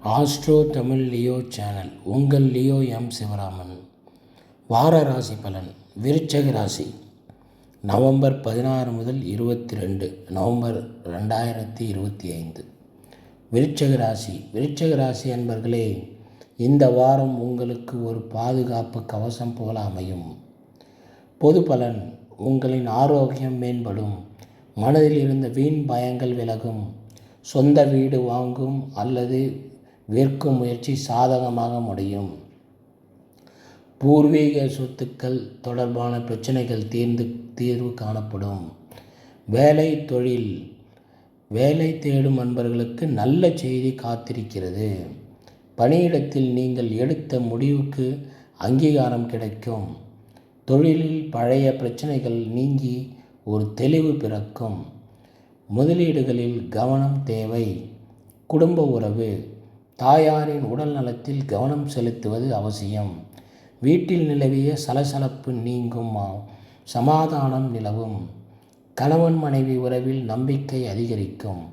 Astro Tamil Leo channel. உங்கள் Leo M Sivaraman. வார ராசி பலன். விருச்சக ராசி நவம்பர் 16 முதல் 22 நவம்பர் 2025. விருச்சக ராசி அன்பர்களே, இந்த வாரம் உங்களுக்கு ஒரு பாதுகாப்பு கவசம் போல அமையும். பொது பலன். உங்களின் ஆரோக்கியம் மேம்படும். மனதில் இருந்த வீண் பயங்கள் விலகும். சொந்த வீடு வாங்கும் அல்லது விற்கும் முயற்சி சாதகமாக முடியும். பூர்வீக சொத்துக்கள் தொடர்பான பிரச்சனைகள் தீர்வு காணப்படும். வேலை தேடும் நண்பர்களுக்கு நல்ல செய்தி காத்திருக்கிறது. பணியிடத்தில் நீங்கள் எடுத்த முடிவுக்கு அங்கீகாரம் கிடைக்கும். தொழிலில் பழைய பிரச்சனைகள் நீங்கி ஒரு தெளிவு பிறக்கும். முதலீடுகளில் கவனம் தேவை. குடும்ப உறவு. தாயாரின் உடல் நலத்தில் கவனம் செலுத்துவது அவசியம். வீட்டில் நிலவிய சலசலப்பு நீங்கும். சமாதானம் நிலவும். கணவன் மனைவி உறவில் நம்பிக்கை அதிகரிக்கும்.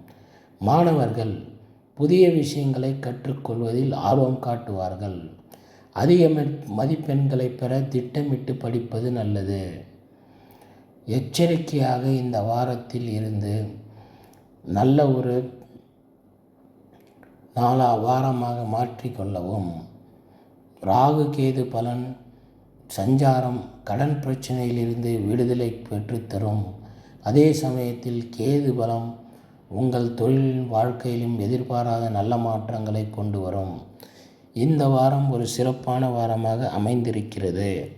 மாணவர்கள் புதிய விஷயங்களை கற்றுக்கொள்வதில் ஆர்வம் காட்டுவார்கள். அதிக மதிப்பெண்களை பெற திட்டமிட்டு படிப்பது நல்லது. எச்சரிக்கையாக இந்த வாரத்தில் இருந்து நல்ல ஒரு வாரமாக மாற்றிக்கொள்ளவும். ராகு கேது பலன். சஞ்சாரம் கடன் பிரச்சனையிலிருந்து விடுதலை பெற்றுத்தரும். அதே சமயத்தில் கேது பலம் உங்கள் தொழிலின் வாழ்க்கையிலும் எதிர்பாராத நல்ல மாற்றங்களை கொண்டு வரும். இந்த வாரம் ஒரு சிறப்பான வாரமாக அமைந்திருக்கிறது.